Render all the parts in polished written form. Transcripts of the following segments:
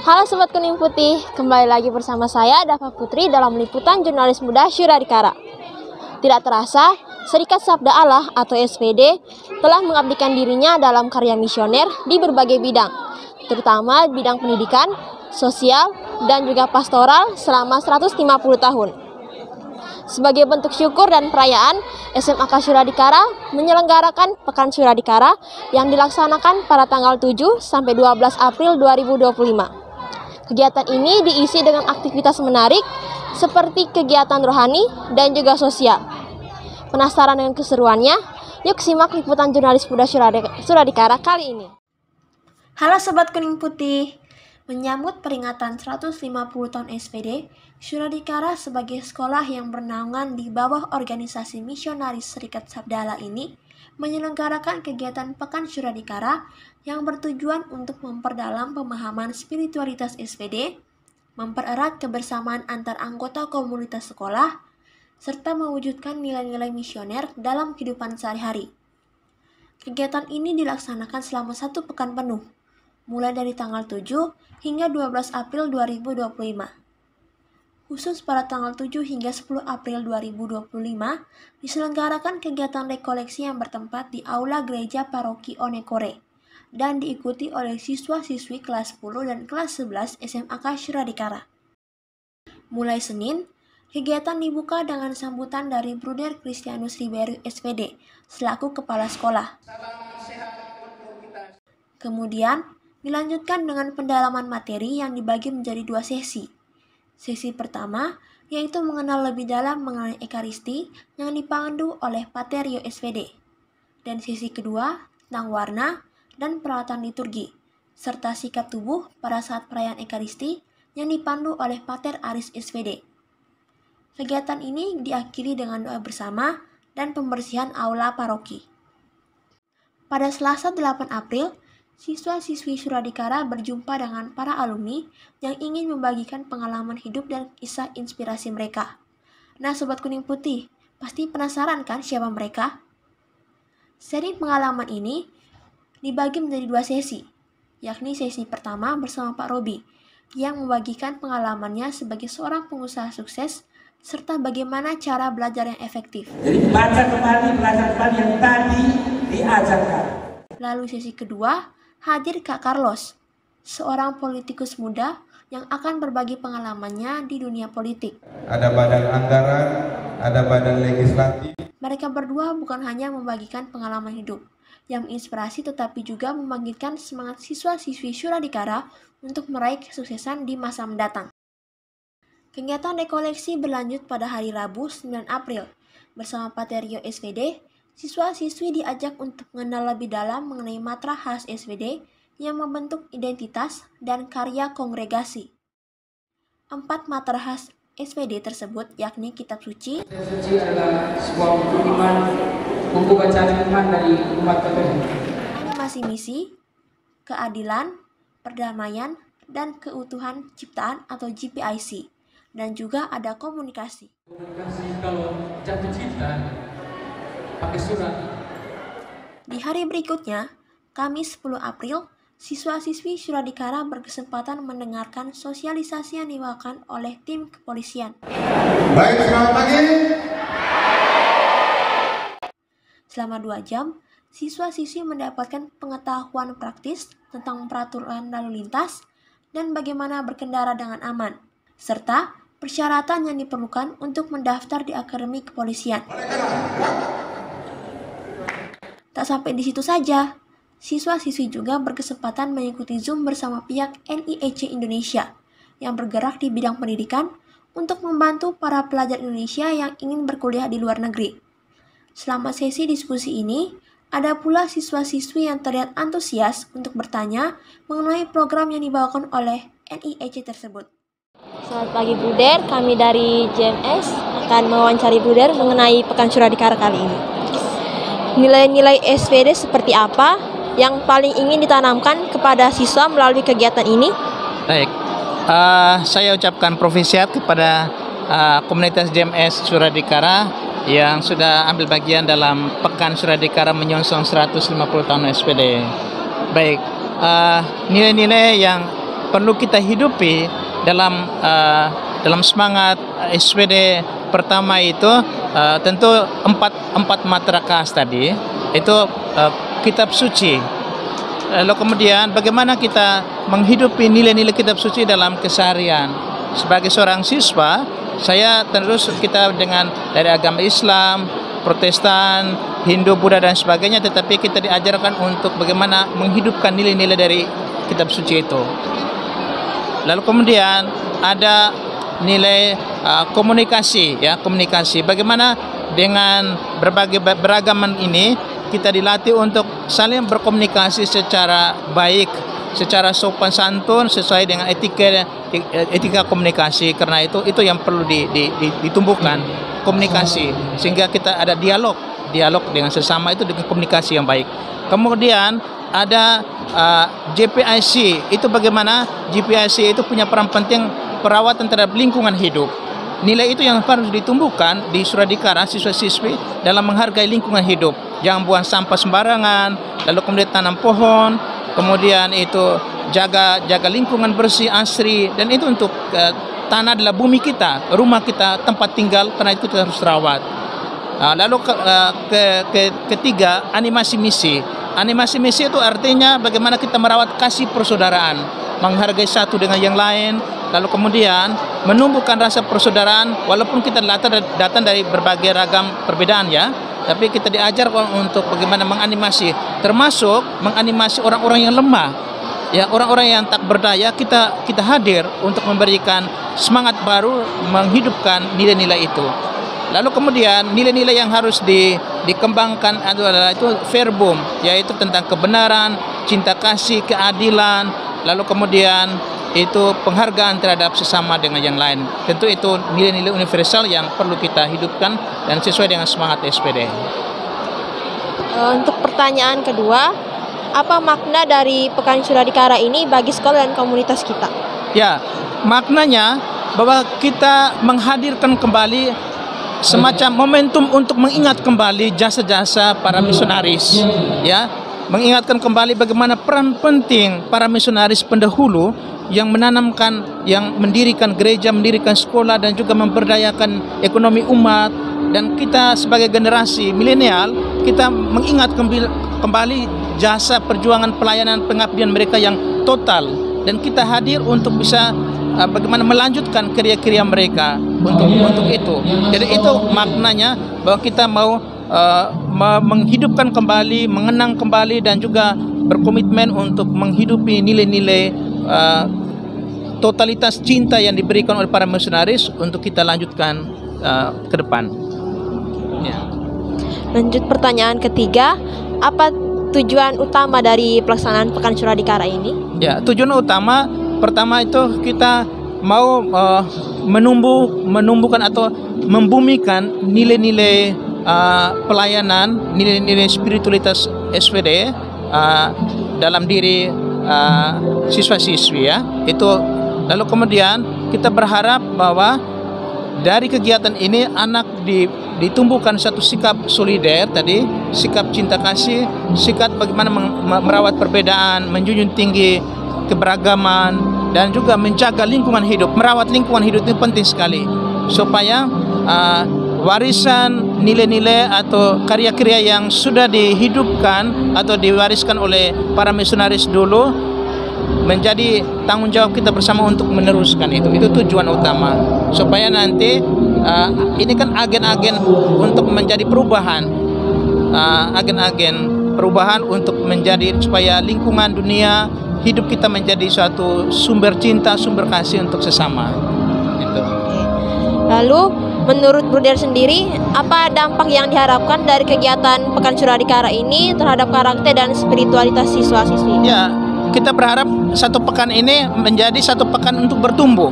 Halo Sobat Kuning Putih, kembali lagi bersama saya Dava Putri dalam liputan Jurnalis Muda Syuradikara. Tidak terasa, Serikat Sabda Allah atau SPD telah mengabdikan dirinya dalam karya misioner di berbagai bidang, terutama bidang pendidikan, sosial, dan juga pastoral selama 150 tahun. Sebagai bentuk syukur dan perayaan, SMAK Syuradikara menyelenggarakan Pekan Syuradikara yang dilaksanakan pada tanggal 7 sampai 12 April 2025. Kegiatan ini diisi dengan aktivitas menarik seperti kegiatan rohani dan juga sosial. Penasaran dengan keseruannya? Yuk simak liputan Jurnalis Muda Syuradikara kali ini. Halo Sobat Kuning Putih, menyambut peringatan 150 tahun SPD, Syuradikara sebagai sekolah yang bernaungan di bawah organisasi misionaris Serikat Sabda Allah ini menyelenggarakan kegiatan Pekan Syuradikara yang bertujuan untuk memperdalam pemahaman spiritualitas SPD, mempererat kebersamaan antar anggota komunitas sekolah, serta mewujudkan nilai-nilai misioner dalam kehidupan sehari-hari. Kegiatan ini dilaksanakan selama 1 pekan penuh, mulai dari tanggal 7 hingga 12 April 2025. Khusus pada tanggal 7 hingga 10 April 2025, diselenggarakan kegiatan rekoleksi yang bertempat di Aula Gereja Paroki Onekore dan diikuti oleh siswa-siswi kelas 10 dan kelas 11 SMAK Syuradikara. Mulai Senin, kegiatan dibuka dengan sambutan dari Bruder Christianus Ribeiro SPD selaku kepala sekolah. Kemudian, dilanjutkan dengan pendalaman materi yang dibagi menjadi 2 sesi. Sesi pertama, yaitu mengenal lebih dalam mengenai Ekaristi yang dipandu oleh Pater Yo SPD. Dan sesi kedua, tentang warna dan peralatan liturgi, serta sikap tubuh pada saat perayaan Ekaristi yang dipandu oleh Pater Aris SPD. Kegiatan ini diakhiri dengan doa bersama dan pembersihan aula paroki. Pada Selasa 8 April, siswa-siswi Syuradikara berjumpa dengan para alumni yang ingin membagikan pengalaman hidup dan kisah inspirasi mereka. Nah Sobat Kuning Putih, pasti penasaran kan siapa mereka? Seri pengalaman ini dibagi menjadi 2 sesi, yakni sesi pertama bersama Pak Robi, yang membagikan pengalamannya sebagai seorang pengusaha sukses, serta bagaimana cara belajar yang efektif. Jadi baca kembali, belajar kembali yang tadi diajarkan. Lalu sesi kedua, hadir Kak Carlos, seorang politikus muda yang akan berbagi pengalamannya di dunia politik. Ada badan anggaran, ada badan legislatif. Mereka berdua bukan hanya membagikan pengalaman hidup yang menginspirasi, tetapi juga membangkitkan semangat siswa-siswi Syuradikara untuk meraih kesuksesan di masa mendatang. Kegiatan rekoleksi berlanjut pada hari Rabu 9 April. Bersama Pater Yo SPD, siswa-siswi diajak untuk mengenal lebih dalam mengenai mantra khas SPD yang membentuk identitas dan karya kongregasi. 4 mantra khas SPD tersebut yakni Kitab Suci. Kitab Suci adalah sebuah buku iman, buku bacaan iman dari umat Tuhan. Animasi misi, keadilan, perdamaian, dan keutuhan ciptaan atau GPIC. Dan juga ada komunikasi. Komunikasi kalau jatuh cinta pakai surat. Di hari berikutnya, Kamis 10 April, siswa-siswi Syuradikara berkesempatan mendengarkan sosialisasi yang dibawakan oleh tim kepolisian. Baik, selamat pagi. Selama 2 jam, siswa-siswi mendapatkan pengetahuan praktis tentang peraturan lalu lintas dan bagaimana berkendara dengan aman, serta persyaratan yang diperlukan untuk mendaftar di Akademi Kepolisian. Tak sampai di situ saja, siswa-siswi juga berkesempatan mengikuti Zoom bersama pihak NIEC Indonesia yang bergerak di bidang pendidikan untuk membantu para pelajar Indonesia yang ingin berkuliah di luar negeri. Selama sesi diskusi ini, ada pula siswa-siswi yang terlihat antusias untuk bertanya mengenai program yang dibawakan oleh NIEC tersebut. Selamat pagi Bruder, kami dari JMS akan mewawancari Bruder mengenai Pekan Syuradikara kali ini. Nilai-nilai SPD seperti apa yang paling ingin ditanamkan kepada siswa melalui kegiatan ini? Baik, saya ucapkan profisiat kepada komunitas JMS Syuradikara yang sudah ambil bagian dalam Pekan Syuradikara menyongsong 150 tahun SPD. Baik, nilai-nilai yang perlu kita hidupi dalam semangat SPD pertama itu tentu empat matrakas tadi itu kitab suci. Lalu kemudian bagaimana kita menghidupi nilai-nilai kitab suci dalam keseharian. Sebagai seorang siswa, saya terus kita dengan dari agama Islam, Protestan, Hindu, Buddha dan sebagainya, tetapi kita diajarkan untuk bagaimana menghidupkan nilai-nilai dari kitab suci itu. Lalu kemudian ada nilai komunikasi, ya, komunikasi. Bagaimana dengan beragaman ini kita dilatih untuk saling berkomunikasi secara baik, secara sopan santun sesuai dengan etika komunikasi. Karena itu yang perlu ditumbuhkan, komunikasi, sehingga kita ada dialog dengan sesama itu dengan komunikasi yang baik. Kemudian ada JPIC. Itu bagaimana JPIC itu punya peran penting perawatan terhadap lingkungan hidup. Nilai itu yang harus ditumbuhkan di Suradikara siswa-siswi dalam menghargai lingkungan hidup. Jangan buang sampah sembarangan, lalu kemudian tanam pohon, kemudian itu jaga lingkungan bersih, asri, dan itu untuk tanah adalah bumi kita, rumah kita, tempat tinggal, karena itu kita harus rawat. Lalu ketiga, animasi misi. Animasi misi itu artinya bagaimana kita merawat kasih persaudaraan, menghargai satu dengan yang lain, lalu kemudian menumbuhkan rasa persaudaraan walaupun kita datang dari berbagai ragam perbedaan, ya, tapi kita diajarkan untuk bagaimana menganimasi, termasuk menganimasi orang-orang yang lemah, ya, orang-orang yang tak berdaya. Kita hadir untuk memberikan semangat baru, menghidupkan nilai-nilai itu. Lalu kemudian nilai-nilai yang harus dikembangkan adalah itu verbum, yaitu tentang kebenaran, cinta kasih, keadilan, lalu kemudian itu penghargaan terhadap sesama dengan yang lain. Tentu itu nilai-nilai universal yang perlu kita hidupkan dan sesuai dengan semangat SPD. Untuk pertanyaan kedua, apa makna dari Pekan Suradikara ini bagi sekolah dan komunitas kita? Ya, maknanya bahwa kita menghadirkan kembali semacam momentum untuk mengingat kembali jasa-jasa para misionaris, ya, mengingatkan kembali bagaimana peran penting para misionaris pendahulu yang menanamkan, yang mendirikan gereja, mendirikan sekolah, dan juga memberdayakan ekonomi umat. Dan kita sebagai generasi milenial, kita mengingat kembali jasa perjuangan pelayanan pengabdian mereka yang total, dan kita hadir untuk bisa bagaimana melanjutkan karya-karya mereka untuk itu. Jadi itu maknanya bahwa kita mau menghidupkan kembali, mengenang kembali, dan juga berkomitmen untuk menghidupi nilai-nilai totalitas cinta yang diberikan oleh para misionaris untuk kita lanjutkan ke depan. Ya. Lanjut pertanyaan ketiga, apa tujuan utama dari pelaksanaan Pekan Suradikara ini? Ya, tujuan utama pertama itu kita mau menumbuhkan atau membumikan nilai-nilai pelayanan, nilai-nilai spiritualitas SPD dalam diri siswa-siswi, ya. Itu lalu kemudian kita berharap bahwa dari kegiatan ini anak ditumbuhkan satu sikap solider tadi, sikap cinta kasih, sikap bagaimana merawat perbedaan, menjunjung tinggi keberagaman, dan juga menjaga lingkungan hidup. Merawat lingkungan hidup itu penting sekali supaya warisan nilai-nilai atau karya-karya yang sudah dihidupkan atau diwariskan oleh para misionaris dulu menjadi tanggung jawab kita bersama untuk meneruskan itu. Itu tujuan utama, supaya nanti ini kan agen-agen untuk menjadi perubahan, agen-agen perubahan untuk menjadi supaya lingkungan dunia hidup kita menjadi suatu sumber cinta, sumber kasih untuk sesama. Gitu. Lalu menurut Bruder sendiri, apa dampak yang diharapkan dari kegiatan Pekan Suradikara ini terhadap karakter dan spiritualitas siswa-siswi? Ya, kita berharap satu pekan ini menjadi satu pekan untuk bertumbuh.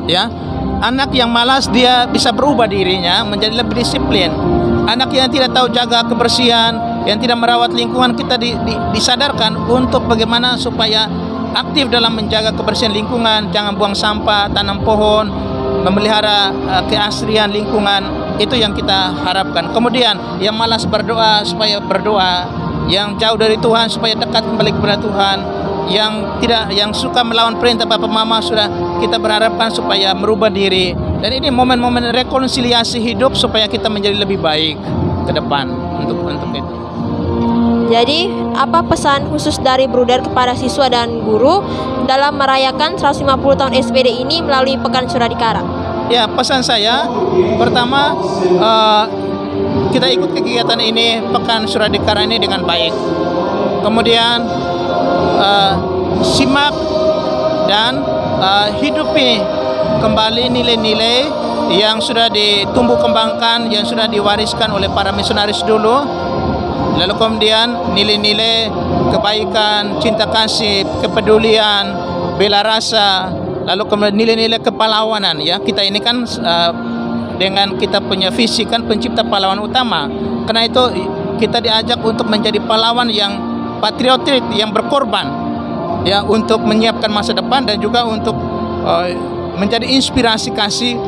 Ya, anak yang malas dia bisa berubah dirinya menjadi lebih disiplin. Anak yang tidak tahu jaga kebersihan, yang tidak merawat lingkungan, kita disadarkan untuk bagaimana supaya aktif dalam menjaga kebersihan lingkungan, jangan buang sampah, tanam pohon, memelihara keasrian lingkungan. Itu yang kita harapkan. Kemudian yang malas berdoa supaya berdoa, yang jauh dari Tuhan supaya dekat kembali kepada Tuhan, yang suka melawan perintah Bapak Mama sudah kita berharapkan supaya merubah diri, dan ini momen-momen rekonsiliasi hidup supaya kita menjadi lebih baik ke depan untuk itu. Jadi, apa pesan khusus dari Bruder kepada siswa dan guru dalam merayakan 150 tahun SPD ini melalui Pekan Suradikara? Ya, pesan saya pertama, kita ikut kegiatan ini, Pekan Suradikara ini dengan baik. Kemudian simak dan hidupi kembali nilai-nilai yang sudah ditumbuh kembangkan, yang sudah diwariskan oleh para misionaris dulu. Lalu kemudian nilai-nilai kebaikan, cinta kasih, kepedulian, bela rasa, lalu kemudian nilai-nilai kepahlawanan. Ya, kita ini kan dengan kita punya visi kan pencipta pahlawan utama. Karena itu kita diajak untuk menjadi pahlawan yang patriotik, yang berkorban, ya, untuk menyiapkan masa depan dan juga untuk menjadi inspirasi kasih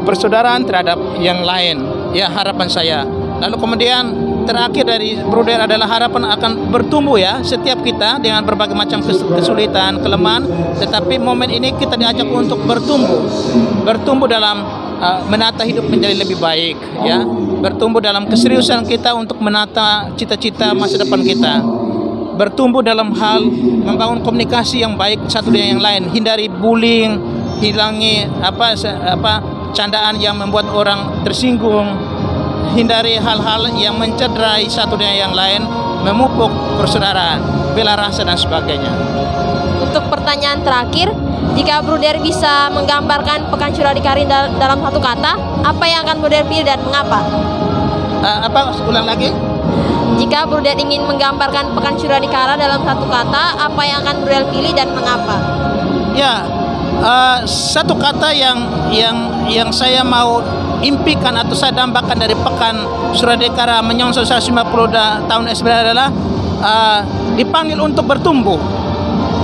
persaudaraan terhadap yang lain. Ya, harapan saya. Lalu kemudian terakhir dari Bruder adalah harapan akan bertumbuh, ya, setiap kita dengan berbagai macam kesulitan, kelemahan, tetapi momen ini kita diajak untuk bertumbuh dalam menata hidup menjadi lebih baik, ya, bertumbuh dalam keseriusan kita untuk menata cita-cita masa depan kita, bertumbuh dalam hal membangun komunikasi yang baik satu dengan yang lain, hindari bullying, hilangi candaan yang membuat orang tersinggung, hindari hal-hal yang mencederai satu dengan yang lain, memupuk persaudaraan, bela rasa dan sebagainya. Untuk pertanyaan terakhir, jika Bruder bisa menggambarkan Pekan Suradikara dalam satu kata, apa yang akan Bruder pilih dan mengapa? Ulang lagi? Jika Bruder ingin menggambarkan Pekan Suradikara dalam satu kata, apa yang akan Bruder pilih dan mengapa? Ya, satu kata yang saya mau impikan atau saya dambakan dari Pekan Suradikara menyongsong 150 tahun SPD adalah dipanggil untuk bertumbuh.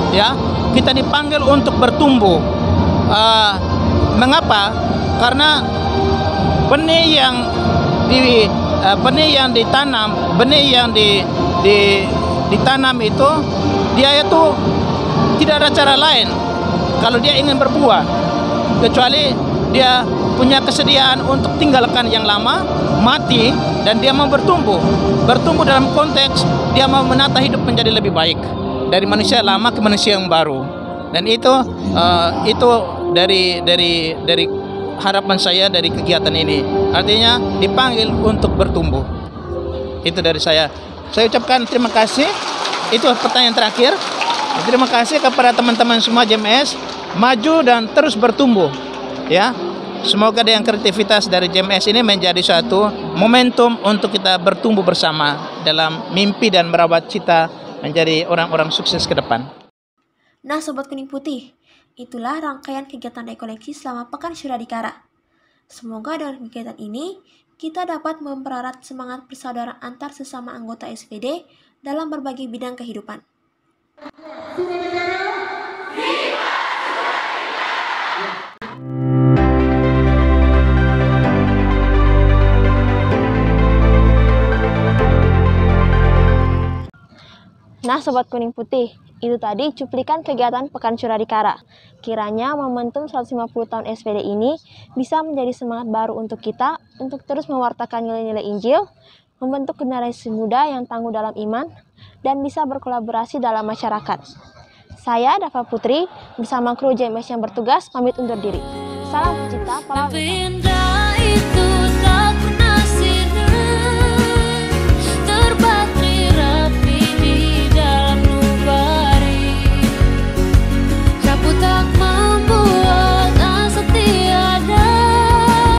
Ya, kita dipanggil untuk bertumbuh. Mengapa? Karena benih yang ditanam, benih yang ditanam itu, dia itu tidak ada cara lain kalau dia ingin berbuah kecuali dia punya kesediaan untuk tinggalkan yang lama, mati, dan dia mau bertumbuh dalam konteks dia mau menata hidup menjadi lebih baik dari manusia lama ke manusia yang baru. Dan itu dari harapan saya dari kegiatan ini, artinya dipanggil untuk bertumbuh. Itu dari saya ucapkan terima kasih. Itu pertanyaan terakhir. Terima kasih kepada teman-teman semua JMS, maju dan terus bertumbuh, ya. Semoga dengan kreativitas dari JMS ini menjadi suatu momentum untuk kita bertumbuh bersama dalam mimpi dan merawat cita menjadi orang-orang sukses ke depan. Nah, Sobat Kuning Putih, itulah rangkaian kegiatan rekoleksi selama Pekan Suradikara. Semoga dengan kegiatan ini, kita dapat memperarat semangat persaudaraan antar sesama anggota SPD dalam berbagai bidang kehidupan. Nah, Sobat Kuning Putih, itu tadi cuplikan kegiatan Pekan Suradikara. Kiranya momentum 150 tahun SPD ini bisa menjadi semangat baru untuk kita untuk terus mewartakan nilai-nilai Injil, membentuk generasi muda yang tangguh dalam iman, dan bisa berkolaborasi dalam masyarakat. Saya, Dava Putri, bersama kru JMS yang bertugas, pamit undur diri. Salam pecinta,